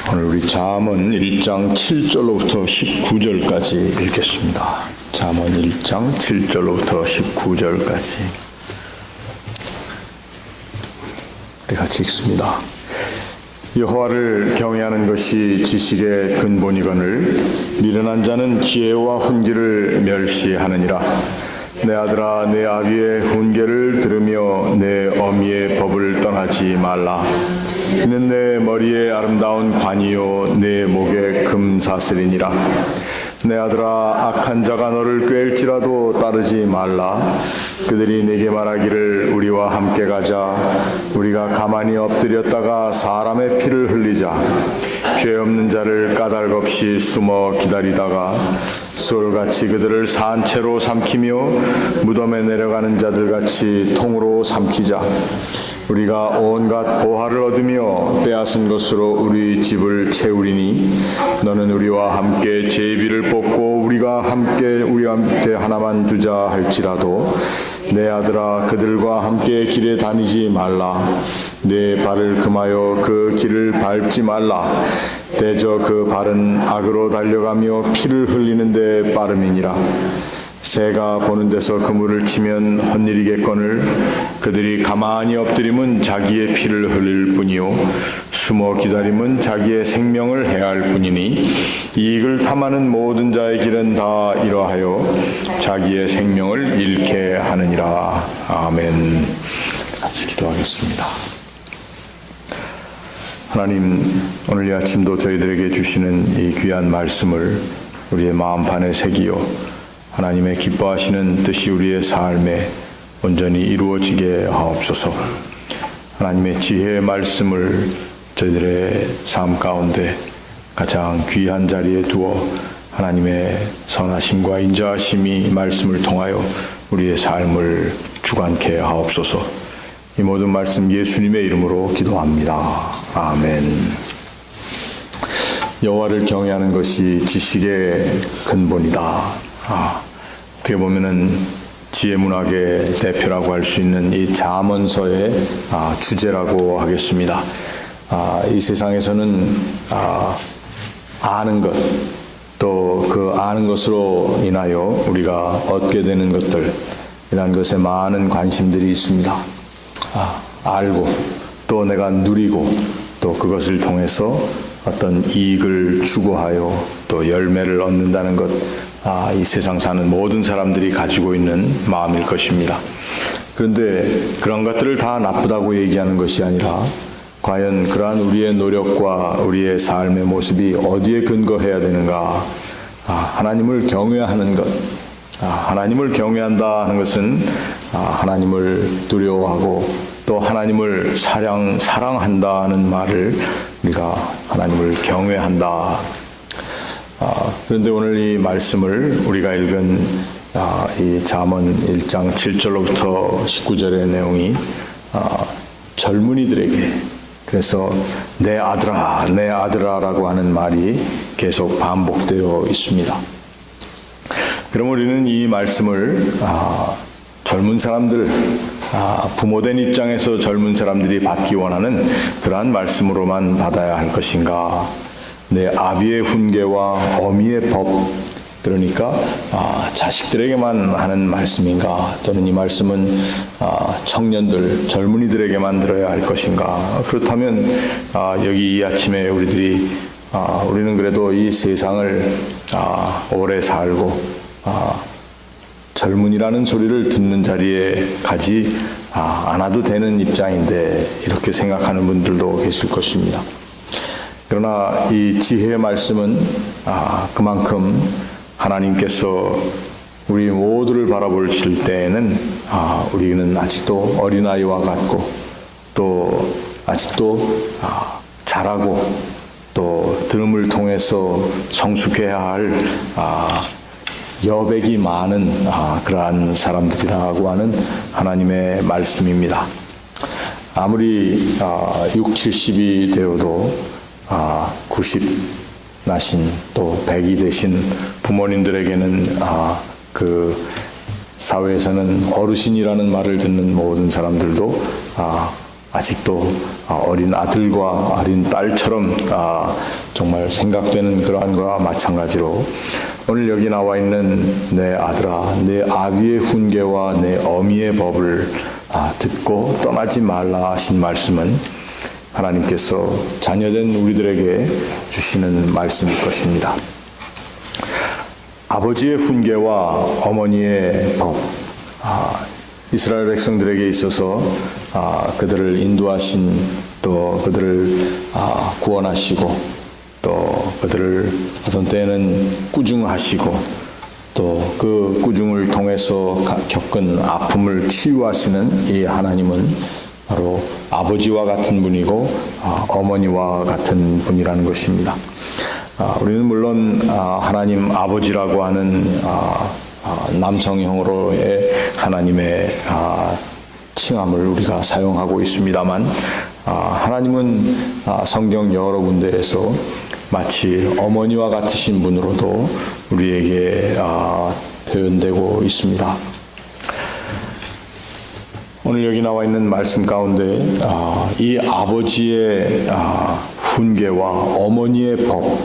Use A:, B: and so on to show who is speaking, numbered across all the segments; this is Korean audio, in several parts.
A: 오늘 우리 잠언 1장 7절로부터 19절까지 읽겠습니다. 잠언 1장 7절로부터 19절까지 우리 같이 읽습니다. 여호와를 경외하는 것이 지식의 근본이거늘 미련한 자는 지혜와 훈계를 멸시하느니라. 내 아들아, 내 아비의 훈계를 들으며 내 어미의 법을 떠나지 말라. 이는 내 머리에 아름다운 관이요 내 목에 금사슬이니라. 내 아들아, 악한 자가 너를 꾀일지라도 따르지 말라. 그들이 내게 말하기를 우리와 함께 가자. 우리가 가만히 엎드렸다가 사람의 피를 흘리자. 죄 없는 자를 까닭없이 숨어 기다리다가 솔같이 그들을 산채로 삼키며 무덤에 내려가는 자들같이 통으로 삼키자. 우리가 온갖 보화를 얻으며 빼앗은 것으로 우리 집을 채우리니 너는 우리와 함께 제비를 뽑고 우리와 함께 하나만 두자 할지라도 내 아들아, 그들과 함께 길에 다니지 말라. 내 발을 금하여 그 길을 밟지 말라. 대저 그 발은 악으로 달려가며 피를 흘리는데 빠름이니라. 새가 보는 데서 그물을 치면 헛일이겠거늘 그들이 가만히 엎드림은 자기의 피를 흘릴 뿐이요 숨어 기다림은 자기의 생명을 해할 뿐이니 이익을 탐하는 모든 자의 길은 다 이러하여 자기의 생명을 잃게 하느니라. 아멘. 같이 기도하겠습니다. 하나님, 오늘 이 아침도 저희들에게 주시는 이 귀한 말씀을 우리의 마음판에 새기어 하나님의 기뻐하시는 뜻이 우리의 삶에 온전히 이루어지게 하옵소서. 하나님의 지혜의 말씀을 저희들의 삶 가운데 가장 귀한 자리에 두어 하나님의 선하심과 인자하심이 말씀을 통하여 우리의 삶을 주관케 하옵소서. 이 모든 말씀 예수님의 이름으로 기도합니다. 아멘. 여호와를 경외하는 것이 지식의 근본이다. 어떻게 보면은 지혜문학의 대표라고 할 수 있는 이 잠언서의 주제라고 하겠습니다. 이 세상에서는 아는 것, 또 그 아는 것으로 인하여 우리가 얻게 되는 것들, 이런 것에 많은 관심들이 있습니다. 알고 또 내가 누리고 또 그것을 통해서 어떤 이익을 추구하여 또 열매를 얻는다는 것, 이 세상 사는 모든 사람들이 가지고 있는 마음일 것입니다. 그런데 그런 것들을 다 나쁘다고 얘기하는 것이 아니라 과연 그러한 우리의 노력과 우리의 삶의 모습이 어디에 근거해야 되는가? 하나님을 경외하는 것. 하나님을 경외한다 하는 것은 하나님을 두려워하고 또 하나님을 사랑한다는 말을 우리가 하나님을 경외한다. 그런데 오늘 이 말씀을 우리가 읽은 이 잠언 1장 7절로부터 19절의 내용이 젊은이들에게, 그래서 내 아들아, 내 아들아라고 하는 말이 계속 반복되어 있습니다. 그럼 우리는 이 말씀을 젊은 사람들, 부모된 입장에서 젊은 사람들이 받기 원하는 그러한 말씀으로만 받아야 할 것인가? 내 아비의 훈계와 어미의 법, 그러니까 자식들에게만 하는 말씀인가? 또는 이 말씀은 청년들, 젊은이들에게만 들어야 할 것인가? 그렇다면 여기 이 아침에 우리는 그래도 이 세상을 오래 살고 젊은이라는 소리를 듣는 자리에 가지 않아도 되는 입장인데 이렇게 생각하는 분들도 계실 것입니다. 그러나 이 지혜의 말씀은 그만큼 하나님께서 우리 모두를 바라보실 때에는 우리는 아직도 어린아이와 같고 또 아직도 자라고 또 들음을 통해서 성숙해야 할 여백이 많은 그러한 사람들이라고 하는 하나님의 말씀입니다. 아무리 6, 70이 되어도 90 나신 또 100이 되신 부모님들에게는 그 사회에서는 어르신이라는 말을 듣는 모든 사람들도 아직도 어린 아들과 어린 딸처럼 정말 생각되는 그러한 것과 마찬가지로 오늘 여기 나와 있는 내 아들아, 내 아비의 훈계와 내 어미의 법을 듣고 떠나지 말라 하신 말씀은 하나님께서 자녀된 우리들에게 주시는 말씀일 것입니다. 아버지의 훈계와 어머니의 법, 이스라엘 백성들에게 있어서 그들을 인도하신, 또 그들을 구원하시고, 또 그들을 어떤 때에는 꾸중하시고, 또 그 꾸중을 통해서 겪은 아픔을 치유하시는 이 하나님은 바로 아버지와 같은 분이고 어머니와 같은 분이라는 것입니다. 우리는 물론 하나님 아버지라고 하는 남성형으로의 하나님의 칭함을 우리가 사용하고 있습니다만, 하나님은 성경 여러 군데에서 마치 어머니와 같으신 분으로도 우리에게 표현되고 있습니다. 오늘 여기 나와 있는 말씀 가운데 이 아버지의 훈계와 어머니의 법,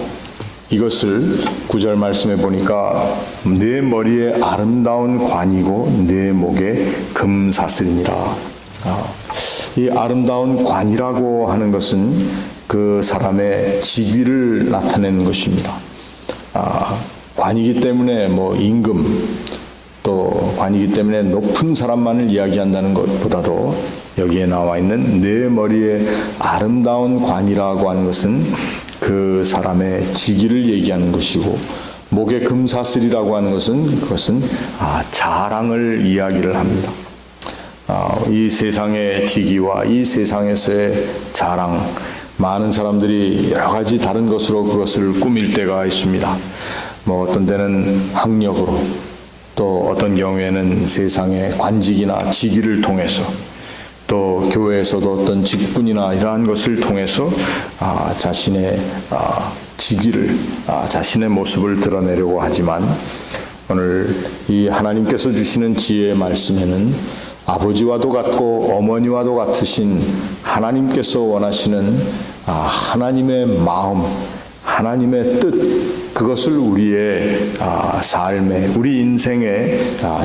A: 이것을 9절 말씀에 보니까 내 머리에 아름다운 관이고 내 목에 금사슬이니라. 이 아름다운 관이라고 하는 것은 그 사람의 직위를 나타내는 것입니다. 관이기 때문에 임금, 또 관이기 때문에 높은 사람만을 이야기한다는 것보다도 여기에 나와 있는 내 머리에 아름다운 관이라고 하는 것은 그 사람의 직위를 얘기하는 것이고, 목에 금사슬이라고 하는 것은 그것은 자랑을 이야기를 합니다. 이 세상의 직위와 이 세상에서의 자랑, 많은 사람들이 여러 가지 다른 것으로 그것을 꾸밀 때가 있습니다. 어떤 때는 학력으로, 또 어떤 경우에는 세상의 관직이나 직위를 통해서, 또 교회에서도 어떤 직분이나 이러한 것을 통해서 자신의 직위를, 자신의 모습을 드러내려고 하지만, 오늘 이 하나님께서 주시는 지혜의 말씀에는 아버지와도 같고 어머니와도 같으신 하나님께서 원하시는 하나님의 마음, 하나님의 뜻, 그것을 우리의 삶에, 우리 인생의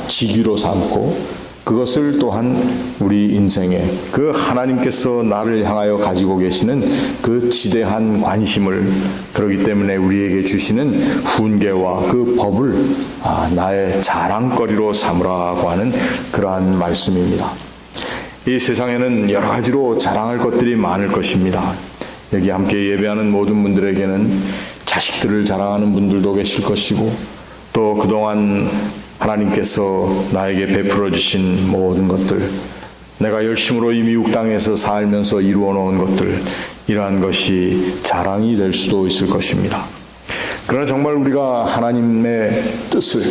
A: 직위로 삼고, 그것을 또한 우리 인생에 그 하나님께서 나를 향하여 가지고 계시는 그 지대한 관심을, 그렇기 때문에 우리에게 주시는 훈계와 그 법을 나의 자랑거리로 삼으라고 하는 그러한 말씀입니다. 이 세상에는 여러 가지로 자랑할 것들이 많을 것입니다. 여기 함께 예배하는 모든 분들에게는 자식들을 자랑하는 분들도 계실 것이고, 또 그동안 하나님께서 나에게 베풀어 주신 모든 것들, 내가 열심으로 이 미국 땅에서 살면서 이루어 놓은 것들, 이러한 것이 자랑이 될 수도 있을 것입니다. 그러나 정말 우리가 하나님의 뜻을,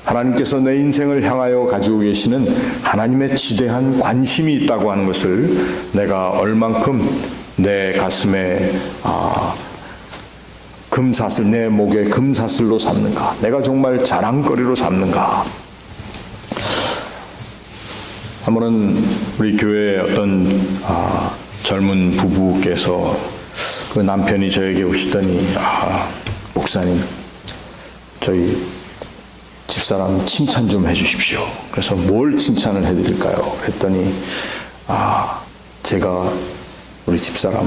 A: 하나님께서 내 인생을 향하여 가지고 계시는 하나님의 지대한 관심이 있다고 하는 것을 내가 얼만큼 내 가슴에 금사슬, 내 목에 금사슬로 삼는가, 내가 정말 자랑거리로 삼는가. 한 번은 우리 교회에 어떤 젊은 부부께서 그 남편이 저에게 오시더니, 목사님, 저희 집사람 칭찬 좀 해주십시오. 그래서 뭘 칭찬을 해드릴까요? 그랬더니 제가 우리 집사람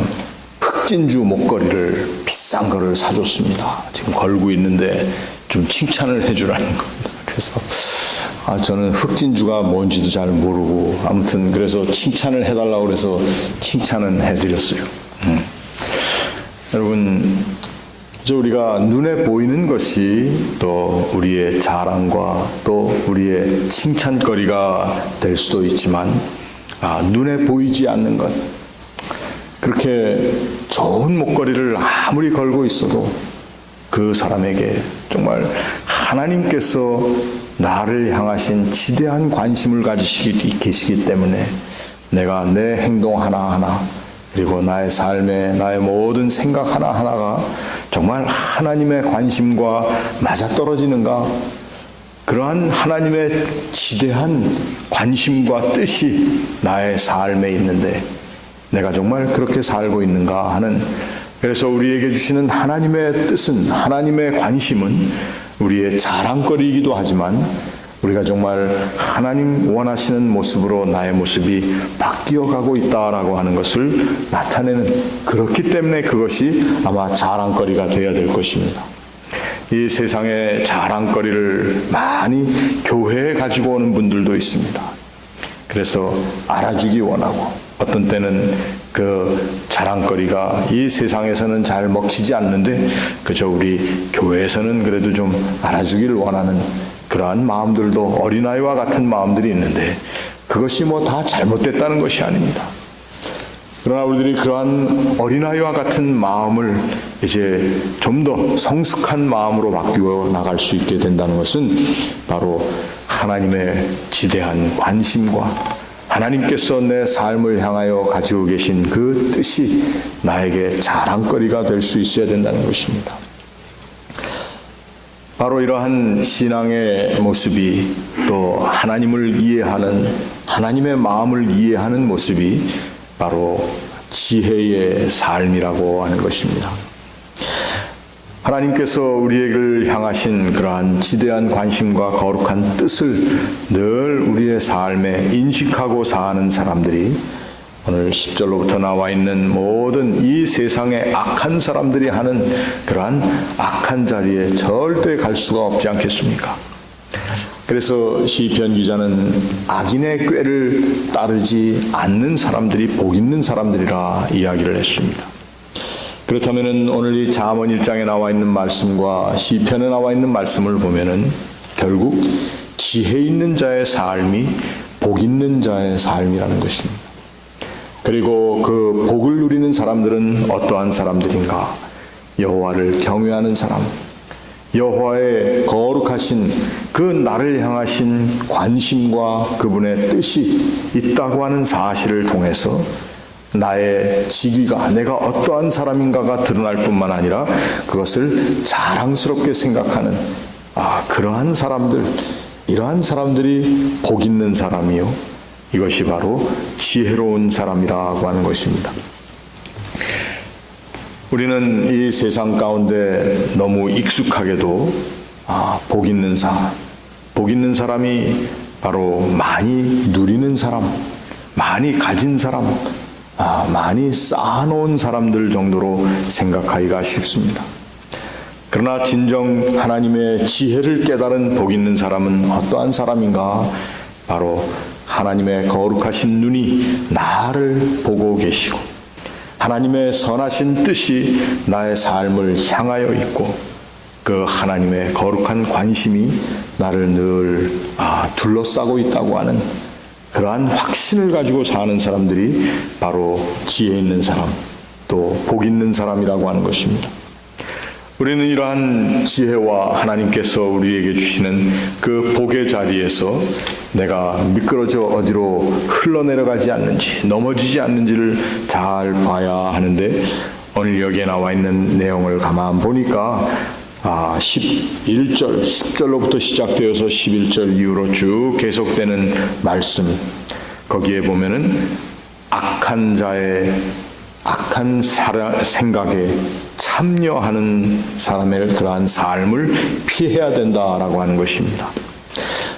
A: 흑진주 목걸이를 비싼 거를 사줬습니다. 지금 걸고 있는데 좀 칭찬을 해주라는 겁니다. 그래서 저는 흑진주가 뭔지도 잘 모르고, 아무튼 그래서 칭찬을 해달라고 그래서 칭찬은 해드렸어요. 여러분, 우리가 눈에 보이는 것이 또 우리의 자랑과 또 우리의 칭찬거리가 될 수도 있지만, 눈에 보이지 않는 것, 그렇게 좋은 목걸이를 아무리 걸고 있어도 그 사람에게 정말 하나님께서 나를 향하신 지대한 관심을 계시기 때문에 내가 내 행동 하나하나, 그리고 나의 삶에 나의 모든 생각 하나하나가 정말 하나님의 관심과 맞아떨어지는가, 그러한 하나님의 지대한 관심과 뜻이 나의 삶에 있는데 내가 정말 그렇게 살고 있는가 하는, 그래서 우리에게 주시는 하나님의 뜻은, 하나님의 관심은 우리의 자랑거리이기도 하지만 우리가 정말 하나님 원하시는 모습으로 나의 모습이 바뀌어가고 있다라고 하는 것을 나타내는, 그렇기 때문에 그것이 아마 자랑거리가 되어야 될 것입니다. 이 세상에 자랑거리를 많이 교회에 가지고 오는 분들도 있습니다. 그래서 알아주기 원하고, 어떤 때는 그 자랑거리가 이 세상에서는 잘 먹히지 않는데 그저 우리 교회에서는 그래도 좀 알아주기를 원하는 그러한 마음들도, 어린아이와 같은 마음들이 있는데 그것이 뭐 다 잘못됐다는 것이 아닙니다. 그러나 우리들이 그러한 어린아이와 같은 마음을 이제 좀 더 성숙한 마음으로 바뀌어 나갈 수 있게 된다는 것은 바로 하나님의 지대한 관심과 하나님께서 내 삶을 향하여 가지고 계신 그 뜻이 나에게 자랑거리가 될 수 있어야 된다는 것입니다. 바로 이러한 신앙의 모습이, 또 하나님을 이해하는, 하나님의 마음을 이해하는 모습이 바로 지혜의 삶이라고 하는 것입니다. 하나님께서 우리를 향하신 그러한 지대한 관심과 거룩한 뜻을 늘 우리의 삶에 인식하고 사는 사람들이, 오늘 10절로부터 나와 있는 모든 이 세상의 악한 사람들이 하는 그러한 악한 자리에 절대 갈 수가 없지 않겠습니까? 그래서 시편 기자는 악인의 꾀를 따르지 않는 사람들이 복 있는 사람들이라 이야기를 했습니다. 그렇다면 오늘 이 잠언 1장에 나와 있는 말씀과 시편에 나와 있는 말씀을 보면은 결국 지혜 있는 자의 삶이 복 있는 자의 삶이라는 것입니다. 그리고 그 복을 누리는 사람들은 어떠한 사람들인가? 여호와를 경외하는 사람, 여호와의 거룩하신 그 나를 향하신 관심과 그분의 뜻이 있다고 하는 사실을 통해서 나의 직위가, 내가 어떠한 사람인가가 드러날 뿐만 아니라 그것을 자랑스럽게 생각하는 그러한 사람들, 이러한 사람들이 복 있는 사람이요, 이것이 바로 지혜로운 사람이라고 하는 것입니다. 우리는 이 세상 가운데 너무 익숙하게도 복 있는 사람, 복 있는 사람이 바로 많이 누리는 사람, 많이 가진 사람, 많이 쌓아놓은 사람들 정도로 생각하기가 쉽습니다. 그러나 진정 하나님의 지혜를 깨달은 복 있는 사람은 어떠한 사람인가? 바로 하나님의 거룩하신 눈이 나를 보고 계시고 하나님의 선하신 뜻이 나의 삶을 향하여 있고 그 하나님의 거룩한 관심이 나를 늘 둘러싸고 있다고 하는 그러한 확신을 가지고 사는 사람들이 바로 지혜 있는 사람, 또 복 있는 사람이라고 하는 것입니다. 우리는 이러한 지혜와 하나님께서 우리에게 주시는 그 복의 자리에서 내가 미끄러져 어디로 흘러내려가지 않는지, 넘어지지 않는지를 잘 봐야 하는데, 오늘 여기에 나와 있는 내용을 가만 보니까 11절, 10절로부터 시작되어서 11절 이후로 쭉 계속되는 말씀, 거기에 보면은 악한 자의 악한 생각에 참여하는 사람의 그러한 삶을 피해야 된다라고 하는 것입니다.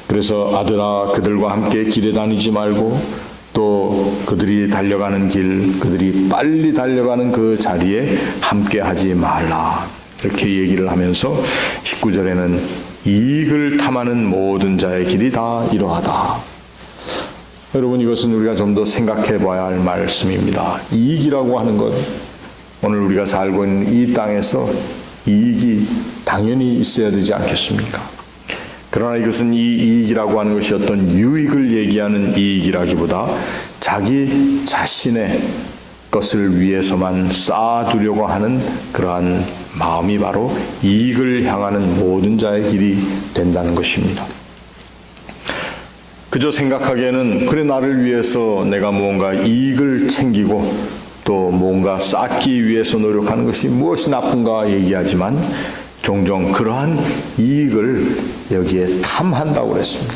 A: 그래서 아들아, 그들과 함께 길에 다니지 말고 또 그들이 달려가는 길, 그들이 빨리 달려가는 그 자리에 함께 하지 말라, 이렇게 얘기를 하면서 19절에는 이익을 탐하는 모든 자의 길이 다 이러하다. 여러분, 이것은 우리가 좀 더 생각해 봐야 할 말씀입니다. 이익이라고 하는 것, 오늘 우리가 살고 있는 이 땅에서 이익이 당연히 있어야 되지 않겠습니까? 그러나 이것은 이 이익이라고 하는 것이 어떤 유익을 얘기하는 이익이라기보다 자기 자신의 것을 위해서만 쌓아두려고 하는 그러한 마음이 바로 이익을 향하는 모든 자의 길이 된다는 것입니다. 그저 생각하기에는 그래, 나를 위해서 내가 무언가 이익을 챙기고 또 뭔가 쌓기 위해서 노력하는 것이 무엇이 나쁜가 얘기하지만 종종 그러한 이익을 여기에 탐한다고 그랬습니다.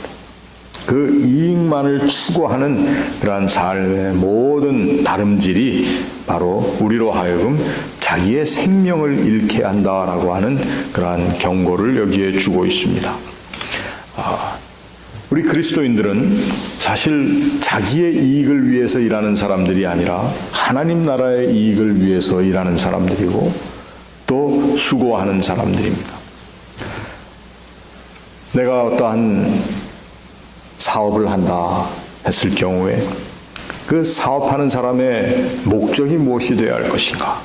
A: 그 이익만을 추구하는 그러한 삶의 모든 다름질이 바로 우리로 하여금 자기의 생명을 잃게 한다라고 하는 그러한 경고를 여기에 주고 있습니다. 우리 그리스도인들은 사실 자기의 이익을 위해서 일하는 사람들이 아니라 하나님 나라의 이익을 위해서 일하는 사람들이고 또 수고하는 사람들입니다. 내가 어떠한 사업을 한다 했을 경우에 그 사업하는 사람의 목적이 무엇이 되어야 할 것인가?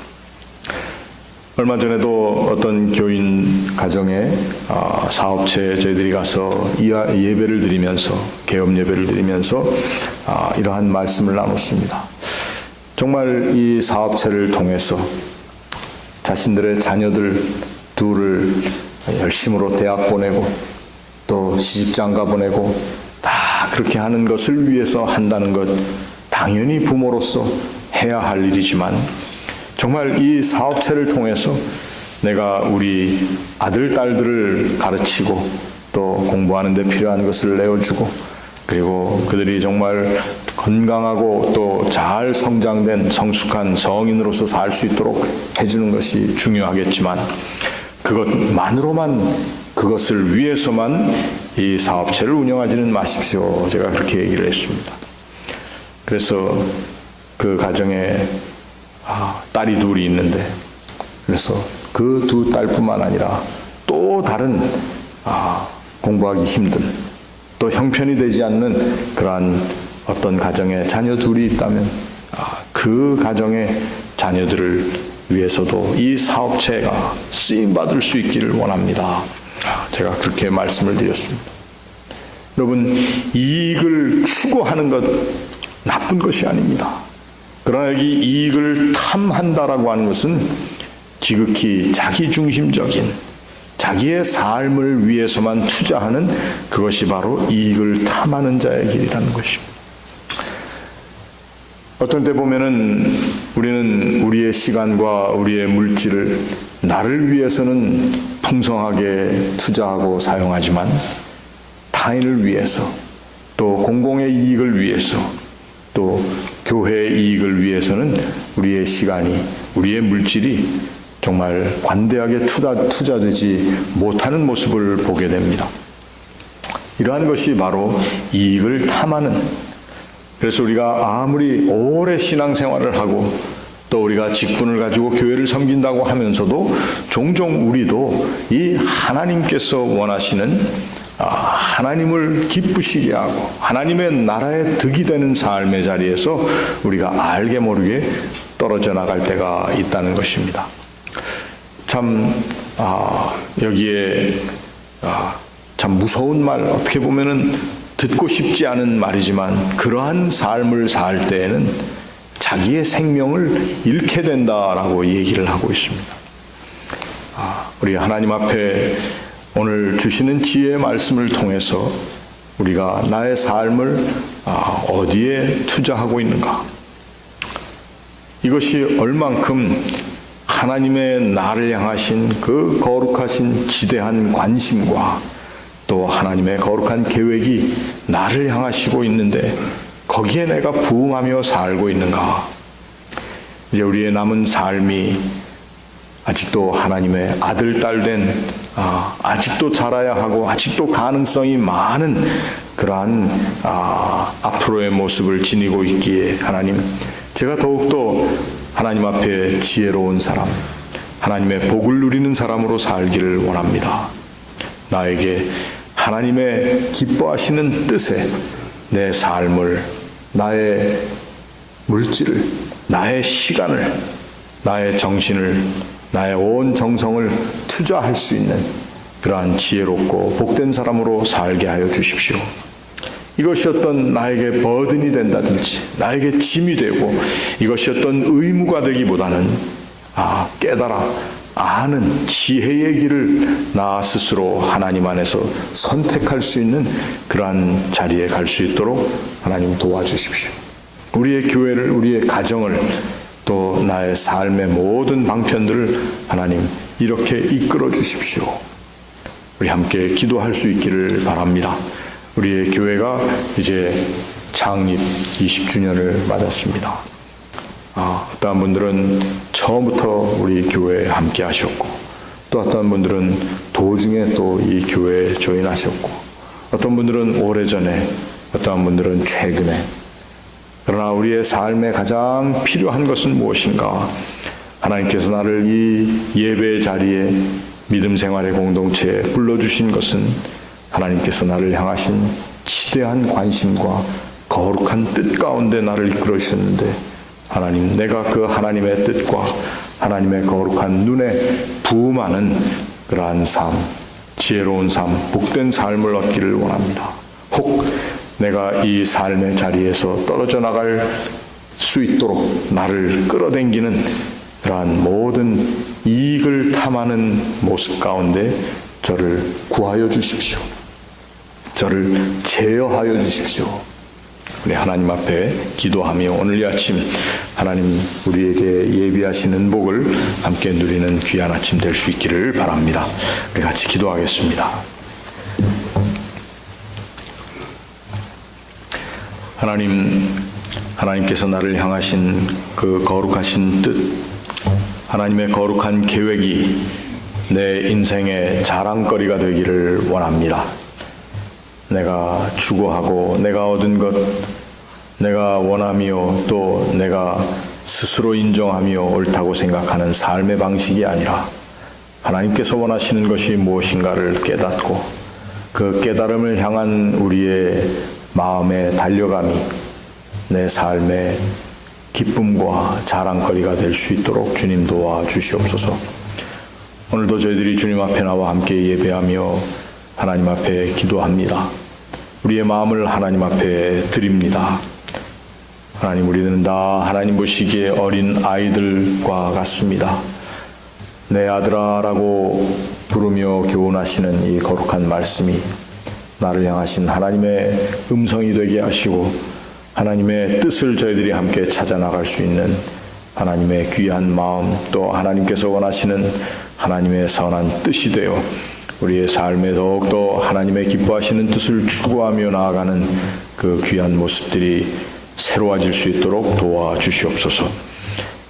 A: 얼마 전에도 어떤 교인 가정에 사업체에 저희들이 가서 예배를 드리면서 개업 예배를 드리면서 이러한 말씀을 나눴습니다. 정말 이 사업체를 통해서 자신들의 자녀들 둘을 열심으로 대학 보내고 또 시집장가 보내고 다 그렇게 하는 것을 위해서 한다는 것 당연히 부모로서 해야 할 일이지만 정말 이 사업체를 통해서 내가 우리 아들, 딸들을 가르치고 또 공부하는 데 필요한 것을 내어주고 그리고 그들이 정말 건강하고 또 잘 성장된 성숙한 성인으로서 살 수 있도록 해주는 것이 중요하겠지만 그것을 위해서만 이 사업체를 운영하지는 마십시오. 제가 그렇게 얘기를 했습니다. 그래서 그 가정에 딸이 둘이 있는데 그래서 그 두 딸뿐만 아니라 또 다른 공부하기 힘든 또 형편이 되지 않는 그러한 어떤 가정에 자녀 둘이 있다면 그 가정의 자녀들을 위해서도 이 사업체가 쓰임받을 수 있기를 원합니다. 제가 그렇게 말씀을 드렸습니다. 여러분, 이익을 추구하는 것 나쁜 것이 아닙니다. 그러나 여기 이익을 탐한다라고 하는 것은 지극히 자기중심적인 자기의 삶을 위해서만 투자하는 그것이 바로 이익을 탐하는 자의 길이라는 것입니다. 어떤 때 보면은 우리는 우리의 시간과 우리의 물질을 나를 위해서는 풍성하게 투자하고 사용하지만 타인을 위해서 또 공공의 이익을 위해서 또 교회의 이익을 위해서는 우리의 시간이 우리의 물질이 정말 관대하게 투자되지 못하는 모습을 보게 됩니다. 이러한 것이 바로 이익을 탐하는 그래서 우리가 아무리 오래 신앙생활을 하고 또 우리가 직분을 가지고 교회를 섬긴다고 하면서도 종종 우리도 이 하나님께서 원하시는 하나님을 기쁘시게 하고 하나님의 나라의 득이 되는 삶의 자리에서 우리가 알게 모르게 떨어져 나갈 때가 있다는 것입니다. 참 여기에 참 무서운 말 어떻게 보면은 듣고 싶지 않은 말이지만 그러한 삶을 살 때에는 자기의 생명을 잃게 된다라고 얘기를 하고 있습니다. 우리 하나님 앞에 오늘 주시는 지혜의 말씀을 통해서 우리가 나의 삶을 어디에 투자하고 있는가? 이것이 얼만큼 하나님의 나를 향하신 그 거룩하신 지대한 관심과 또 하나님의 거룩한 계획이 나를 향하시고 있는데 거기에 내가 부응하며 살고 있는가? 이제 우리의 남은 삶이 아직도 하나님의 아들, 딸 된 아직도 자라야 하고 아직도 가능성이 많은 그러한 앞으로의 모습을 지니고 있기에 하나님, 제가 더욱더 하나님 앞에 지혜로운 사람, 하나님의 복을 누리는 사람으로 살기를 원합니다. 나에게 하나님의 기뻐하시는 뜻에 내 삶을, 나의 물질을, 나의 시간을, 나의 정신을, 나의 온 정성을 투자할 수 있는 그러한 지혜롭고 복된 사람으로 살게 하여 주십시오. 이것이 어떤 나에게 버든이 된다든지 나에게 짐이 되고 이것이 어떤 의무가 되기보다는 깨달아 아는 지혜의 길을 나 스스로 하나님 안에서 선택할 수 있는 그러한 자리에 갈 수 있도록 하나님 도와주십시오. 우리의 교회를, 우리의 가정을, 또 나의 삶의 모든 방편들을 하나님 이렇게 이끌어 주십시오. 우리 함께 기도할 수 있기를 바랍니다. 우리의 교회가 이제 창립 20주년을 맞았습니다. 어떠한 분들은 처음부터 우리 교회에 함께 하셨고, 또 어떤 분들은 도중에 또 이 교회에 조인하셨고, 어떤 분들은 오래전에, 어떠한 분들은 최근에. 그러나 우리의 삶에 가장 필요한 것은 무엇인가? 하나님께서 나를 이 예배의 자리에, 믿음 생활의 공동체에 불러주신 것은 하나님께서 나를 향하신 지대한 관심과 거룩한 뜻 가운데 나를 이끌어 주셨는데, 하나님, 내가 그 하나님의 뜻과 하나님의 거룩한 눈에 부음하는 그러한 삶, 지혜로운 삶, 복된 삶을 얻기를 원합니다. 혹 내가 이 삶의 자리에서 떨어져 나갈 수 있도록 나를 끌어당기는 그러한 모든 이익을 탐하는 모습 가운데 저를 구하여 주십시오. 저를 제어하여 주십시오. 우리 하나님 앞에 기도하며 오늘 이 아침 하나님 우리에게 예비하시는 복을 함께 누리는 귀한 아침 될 수 있기를 바랍니다. 우리 같이 기도하겠습니다. 하나님께서 나를 향하신 그 거룩하신 뜻, 하나님의 거룩한 계획이 내 인생의 자랑거리가 되기를 원합니다. 내가 추구하고 내가 얻은 것, 내가 원하며 또 내가 스스로 인정하며 옳다고 생각하는 삶의 방식이 아니라 하나님께서 원하시는 것이 무엇인가를 깨닫고 그 깨달음을 향한 우리의 마음의 달려감이 내 삶의 기쁨과 자랑거리가 될 수 있도록 주님 도와주시옵소서. 오늘도 저희들이 주님 앞에 나와 함께 예배하며 하나님 앞에 기도합니다. 우리의 마음을 하나님 앞에 드립니다. 하나님, 우리는 다 하나님 보시기에 어린 아이들과 같습니다. 내 아들아라고 부르며 교훈하시는 이 거룩한 말씀이 나를 향하신 하나님의 음성이 되게 하시고 하나님의 뜻을 저희들이 함께 찾아 나갈 수 있는 하나님의 귀한 마음, 또 하나님께서 원하시는 하나님의 선한 뜻이 되어 우리의 삶에 더욱더 하나님의 기뻐하시는 뜻을 추구하며 나아가는 그 귀한 모습들이 새로워질 수 있도록 도와주시옵소서.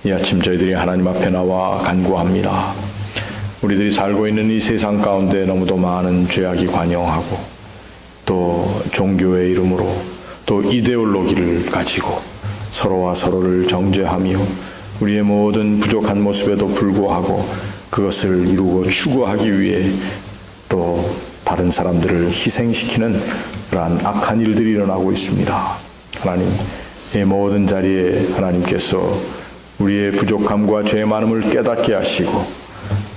A: 이 아침 저희들이 하나님 앞에 나와 간구합니다. 우리들이 살고 있는 이 세상 가운데 너무도 많은 죄악이 관영하고 또 종교의 이름으로 또 이데올로기를 가지고 서로와 서로를 정죄하며 우리의 모든 부족한 모습에도 불구하고 그것을 이루고 추구하기 위해 또 다른 사람들을 희생시키는 그러한 악한 일들이 일어나고 있습니다. 하나님, 이 모든 자리에 하나님께서 우리의 부족함과 죄 많음을 깨닫게 하시고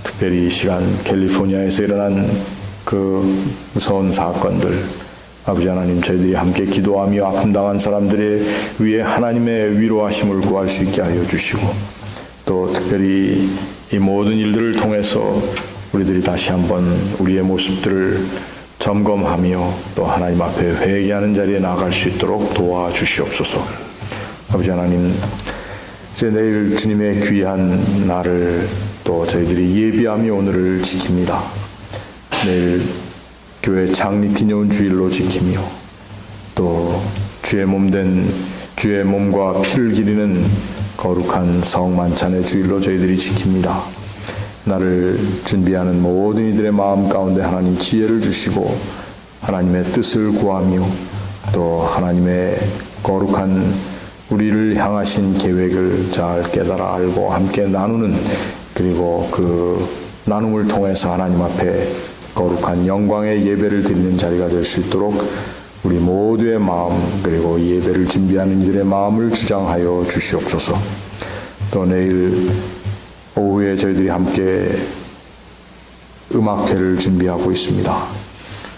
A: 특별히 이 시간 캘리포니아에서 일어난 그 무서운 사건들, 아버지 하나님, 저희들이 함께 기도하며 아픔당한 사람들의 위에 하나님의 위로하심을 구할 수 있게 하여 주시고 또 특별히 이 모든 일들을 통해서 우리들이 다시 한번 우리의 모습들을 점검하며 또 하나님 앞에 회개하는 자리에 나아갈 수 있도록 도와주시옵소서. 아버지 하나님, 이제 내일 주님의 귀한 날을 또 저희들이 예비하며 오늘을 지킵니다. 내일 교회 창립 기념 주일로 지키며 또 주의 몸과 피를 기리는 거룩한 성만찬의 주일로 저희들이 지킵니다. 나를 준비하는 모든 이들의 마음 가운데 하나님 지혜를 주시고 하나님의 뜻을 구하며 또 하나님의 거룩한 우리를 향하신 계획을 잘 깨달아 알고 함께 나누는, 그리고 그 나눔을 통해서 하나님 앞에 거룩한 영광의 예배를 드리는 자리가 될 수 있도록 우리 모두의 마음, 그리고 예배를 준비하는 이들의 마음을 주장하여 주시옵소서. 또 내일 오후에 저희들이 함께 음악회를 준비하고 있습니다.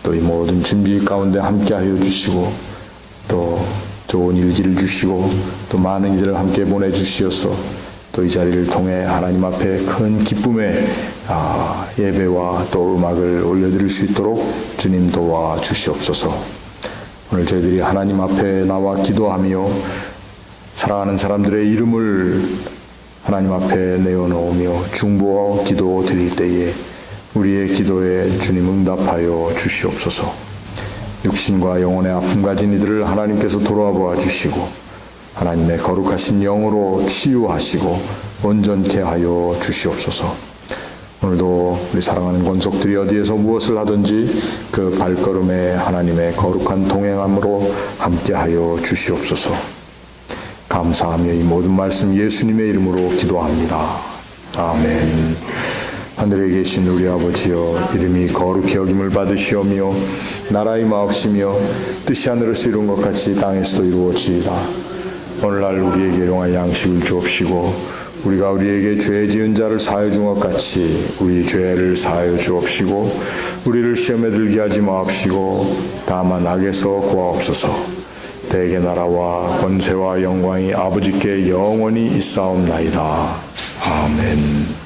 A: 또 이 모든 준비 가운데 함께 하여 주시고 또 좋은 일기를 주시고 또 많은 이들을 함께 보내주시어서 또 이 자리를 통해 하나님 앞에 큰 기쁨의 예배와 또 음악을 올려드릴 수 있도록 주님 도와주시옵소서. 오늘 저희들이 하나님 앞에 나와 기도하며 사랑하는 사람들의 이름을 하나님 앞에 내어놓으며 중보와 기도 드릴 때에 우리의 기도에 주님 응답하여 주시옵소서. 육신과 영혼의 아픔 가진 이들을 하나님께서 돌아보아 주시고 하나님의 거룩하신 영으로 치유하시고 온전케 하여 주시옵소서. 오늘도 우리 사랑하는 권속들이 어디에서 무엇을 하든지 그 발걸음에 하나님의 거룩한 동행함으로 함께하여 주시옵소서. 감사하며 이 모든 말씀 예수님의 이름으로 기도합니다. 아멘. 하늘에 계신 우리 아버지여, 이름이 거룩히 여김을 받으시오며 나라의 마옵시며 뜻이 하늘에서 이룬 것 같이 땅에서도 이루어지이다. 오늘날 우리에게 일용할 양식을 주옵시고 우리가 우리에게 죄 지은 자를 사하여 준 것 같이 우리 죄를 사하여 주옵시고 우리를 시험에 들게 하지 마옵시고 다만 악에서 구하옵소서. 대개 나라와 권세와 영광이 아버지께 영원히 있사옵나이다. 아멘.